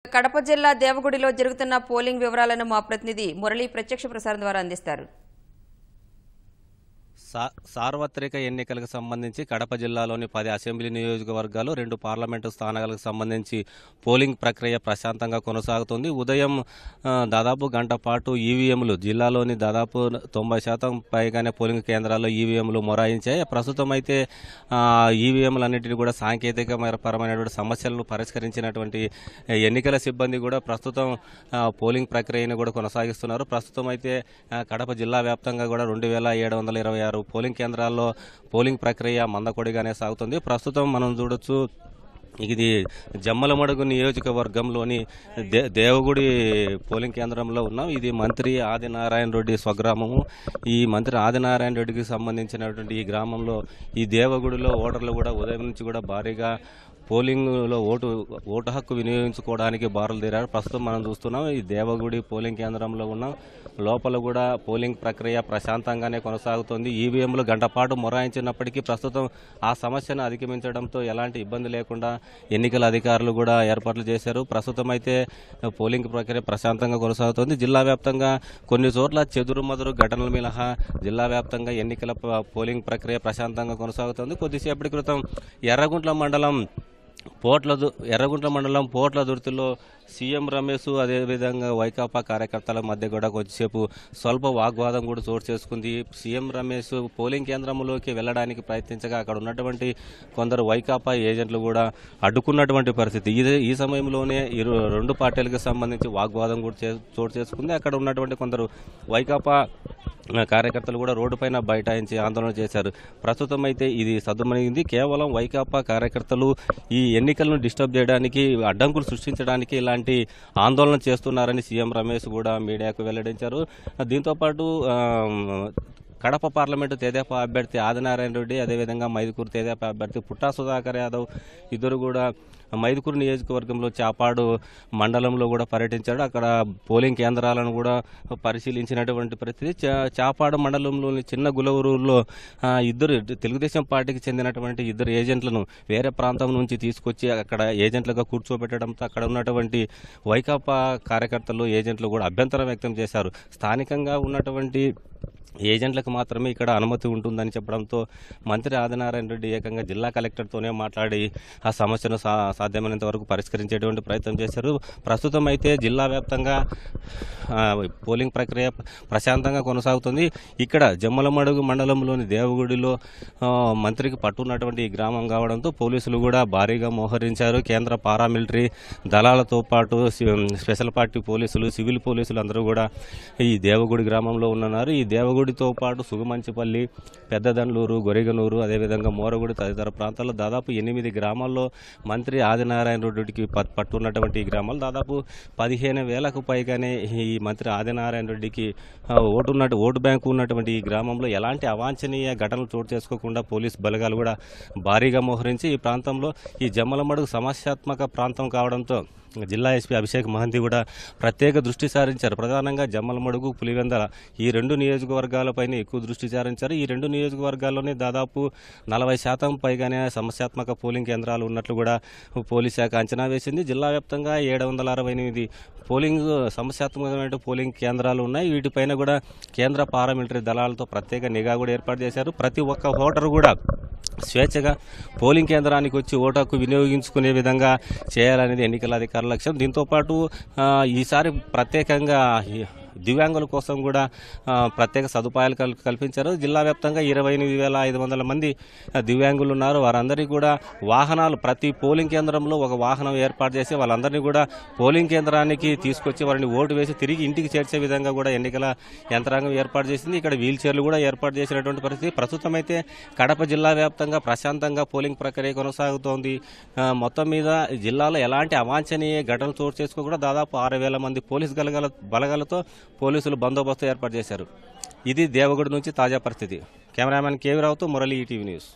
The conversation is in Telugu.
కడప జిల్లా దేవగుడిలో జరుగుతున్న పోలింగ్ వివరాలను మా ప్రతినిధి మురళి ప్రత్యక్ష ప్రసారం ద్వారా అందిస్తారు. సార్వత్రిక ఎన్నికలకు సంబంధించి కడప జిల్లాలోని 10 అసెంబ్లీ నియోజకవర్గాలు 2 పార్లమెంటు స్థానాలకు సంబంధించి పోలింగ్ ప్రక్రియ ప్రశాంతంగా కొనసాగుతుంది. ఉదయం దాదాపు గంట పాటు ఈవీఎంలు జిల్లాలోని దాదాపు 90% పైగానే పోలింగ్ కేంద్రాల్లో ఈవీఎంలు మొరాయించాయి. ప్రస్తుతం అయితే ఈవీఎంలన్నింటినీ కూడా సాంకేతికపరమైనటువంటి సమస్యలను పరిష్కరించినటువంటి ఎన్నికల సిబ్బంది కూడా ప్రస్తుతం పోలింగ్ ప్రక్రియను కూడా కొనసాగిస్తున్నారు. ప్రస్తుతం అయితే కడప జిల్లా వ్యాప్తంగా కూడా 2726 పోలింగ్ కేంద్రాల్లో పోలింగ్ ప్రక్రియ మందకొడిగానే సాగుతుంది. ప్రస్తుతం మనం చూడొచ్చు, ఇది జమ్మలమడుగు నియోజకవర్గంలోని దేవగుడి పోలింగ్ కేంద్రంలో ఉన్నాం. ఇది మంత్రి ఆదినారాయణ రెడ్డి స్వగ్రామము. ఈ మంత్రి ఆదినారాయణ రెడ్డికి సంబంధించినటువంటి ఈ గ్రామంలో ఈ దేవగుడిలో ఓటర్లు కూడా ఉదయం నుంచి కూడా భారీగా పోలింగ్లో ఓటు హక్కు వినియోగించుకోవడానికి బారులు తీరారు. ప్రస్తుతం మనం చూస్తున్నాం, ఈ దేవగుడి పోలింగ్ కేంద్రంలో ఉన్నాం. లోపల కూడా పోలింగ్ ప్రక్రియ ప్రశాంతంగానే కొనసాగుతోంది. ఈవీఎంలు గంటపాటు మొరాయించినప్పటికీ ప్రస్తుతం ఆ సమస్యను అధిగమించడంతో ఎలాంటి ఇబ్బంది లేకుండా ఎన్నికల అధికారులు కూడా ఏర్పాట్లు చేశారు. ప్రస్తుతం అయితే పోలింగ్ ప్రక్రియ ప్రశాంతంగా కొనసాగుతోంది. జిల్లా వ్యాప్తంగా కొన్ని చోట్ల చెదురుమదురు ఘటనలు మినహా జిల్లా వ్యాప్తంగా ఎన్నికల పోలింగ్ ప్రక్రియ ప్రశాంతంగా కొనసాగుతోంది. కొద్దిసేపటి క్రితం ఎర్రగుంట్ల మండలం పోట్ల దుర్తిలో సీఎం రమేష్ అదేవిధంగా వైకాపా కార్యకర్తల మధ్య కూడా కొద్దిసేపు స్వల్ప వాగ్వాదం కూడా చోటు చేసుకుంది. సీఎం రమేష్ పోలింగ్ కేంద్రంలోకి వెళ్లడానికి ప్రయత్నించగా అక్కడ ఉన్నటువంటి కొందరు వైకాపా ఏజెంట్లు కూడా అడ్డుకున్నటువంటి పరిస్థితి. ఈ సమయంలోనే రెండు పార్టీలకు సంబంధించి వాగ్వాదం కూడా చోటు చేసుకుంది. అక్కడ ఉన్నటువంటి కొందరు వైకాపా కార్యకర్తలు కూడా రోడ్డుపైన బైఠాయించి ఆందోళన చేశారు. ప్రస్తుతం అయితే ఇది సద్దుమణిగింది. కేవలం వైకాపా కార్యకర్తలు ఈ ఎన్నికలను డిస్టర్బ్ చేయడానికి, అడ్డంకులు సృష్టించడానికి ఇలాంటి ఆందోళన చేస్తున్నారని సీఎం రమేష్ కూడా మీడియాకు వెల్లడించారు. దీంతోపాటు కడప పార్లమెంటు తెదేపా అభ్యర్థి ఆదినారాయణ రెడ్డి, అదేవిధంగా మైదుకూరు తెదేపా అభ్యర్థి పుట్టా సుధాకర్ యాదవ్ ఇద్దరు కూడా మైదుకూరు నియోజకవర్గంలో చాపాడు మండలంలో కూడా పర్యటించాడు. అక్కడ పోలింగ్ కేంద్రాలను కూడా పరిశీలించినటువంటి పరిస్థితి. చాపాడు మండలంలోని చిన్న గులవరూరులో ఇద్దరు తెలుగుదేశం పార్టీకి చెందినటువంటి ఇద్దరు ఏజెంట్లను వేరే ప్రాంతం నుంచి తీసుకొచ్చి అక్కడ ఏజెంట్లుగా కూర్చోబెట్టడంతో అక్కడ ఉన్నటువంటి వైకాపా కార్యకర్తలు ఏజెంట్లు కూడా అభ్యంతరం వ్యక్తం చేశారు. స్థానికంగా ఉన్నటువంటి ఏజెంట్లకు మాత్రమే ఇక్కడ అనుమతి ఉంటుందని చెప్పడంతో మంత్రి ఆదినారాయణ రెడ్డి ఏకంగా జిల్లా కలెక్టర్తోనే మాట్లాడి ఆ సమస్యను సాధ్యమైనంత వరకు పరిష్కరించేటువంటి ప్రయత్నం చేశారు. ప్రస్తుతం అయితే జిల్లా వ్యాప్తంగా పోలింగ్ ప్రక్రియ ప్రశాంతంగా కొనసాగుతుంది. ఇక్కడ జమ్మలమడుగు మండలంలోని దేవగుడిలో మంత్రికి పట్టున్నటువంటి ఈ గ్రామం కావడంతో పోలీసులు కూడా భారీగా మోహరించారు. కేంద్ర పారామిలిటరీ దళాలతో పాటు స్పెషల్ పార్టీ పోలీసులు, సివిల్ పోలీసులు అందరూ కూడా ఈ దేవగుడి గ్రామంలో ఉన్నారు. ఈ దేవగుడితో పాటు సుగమంచిపల్లి, పెద్దదండ్లూరు, గొరిగనూరు, అదేవిధంగా మోరగుడి తదితర ప్రాంతాల్లో దాదాపు 8 గ్రామాల్లో మంత్రి ఆదినారాయణ రెడ్డికి పట్టున్నటువంటి ఈ గ్రామాలు దాదాపు 15,000కు పైగానే ఈ మంత్రి ఆదినారాయణ రెడ్డికి ఓటు బ్యాంకు ఉన్నటువంటి ఈ గ్రామంలో ఎలాంటి అవాంఛనీయ ఘటనలు చోటు చేసుకోకుండా పోలీస్ బలగాలు కూడా భారీగా మోహరించి ఈ ప్రాంతంలో ఈ జమ్మలమడుగు సమస్యాత్మక ప్రాంతం కావడంతో జిల్లా ఎస్పీ అభిషేక్ మహంతి కూడా ప్రత్యేక దృష్టి సారించారు. ప్రధానంగా జమ్మలమడుగు, పులివెందల ఈ 2 నియోజకవర్గాలపైన ఎక్కువ దృష్టి సారించారు. ఈ 2 నియోజకవర్గాల్లోనే దాదాపు 40% పైగానే సమస్యాత్మక పోలింగ్ కేంద్రాలు ఉన్నట్లు కూడా పోలీస్ శాఖ అంచనా వేసింది. జిల్లా వ్యాప్తంగా 768 సమస్యాత్మకమైన పోలింగ్ కేంద్రాలు ఉన్నాయి. వీటిపైన కూడా కేంద్ర పారామిలిటరీ దళాలతో ప్రత్యేక నిఘా కూడా ఏర్పాటు చేశారు. ప్రతి ఒక్క ఓటరు కూడా స్వేచ్ఛగా పోలింగ్ కేంద్రానికి వచ్చి ఓటు హక్కు వినియోగించుకునే విధంగా చేయాలనేది ఎన్నికల అధికారుల లక్ష్యం. దీంతోపాటు ఈసారి ప్రత్యేకంగా దివ్యాంగుల కోసం కూడా ప్రత్యేక సదుపాయాలు కల్పించారు. జిల్లా వ్యాప్తంగా 28,500 మంది దివ్యాంగులు ఉన్నారు. వారందరికీ కూడా వాహనాలు, ప్రతి పోలింగ్ కేంద్రంలో ఒక వాహనం ఏర్పాటు చేసి వాళ్ళందరినీ కూడా పోలింగ్ కేంద్రానికి తీసుకొచ్చి వారిని ఓటు వేసి తిరిగి ఇంటికి చేర్చే విధంగా కూడా ఎన్నికల యంత్రాంగం ఏర్పాటు చేసింది. ఇక్కడ వీల్ చైర్లు కూడా ఏర్పాటు చేసినటువంటి పరిస్థితి. ప్రస్తుతం అయితే కడప జిల్లా వ్యాప్తంగా ప్రశాంతంగా పోలింగ్ ప్రక్రియ కొనసాగుతోంది. మొత్తం మీద జిల్లాలో ఎలాంటి అవాంఛనీయ ఘటనలు చోటు చేసుకోకుండా దాదాపు 6,000 మంది పోలీస్ బలగాలతో పోలీసులు బందోబస్తు ఏర్పాటు చేశారు. ఇది దేవగుడి నుంచి తాజా పరిస్థితి. కెమెరామెన్ కేవీ రావుతో మురళి, ఈటీవీ న్యూస్.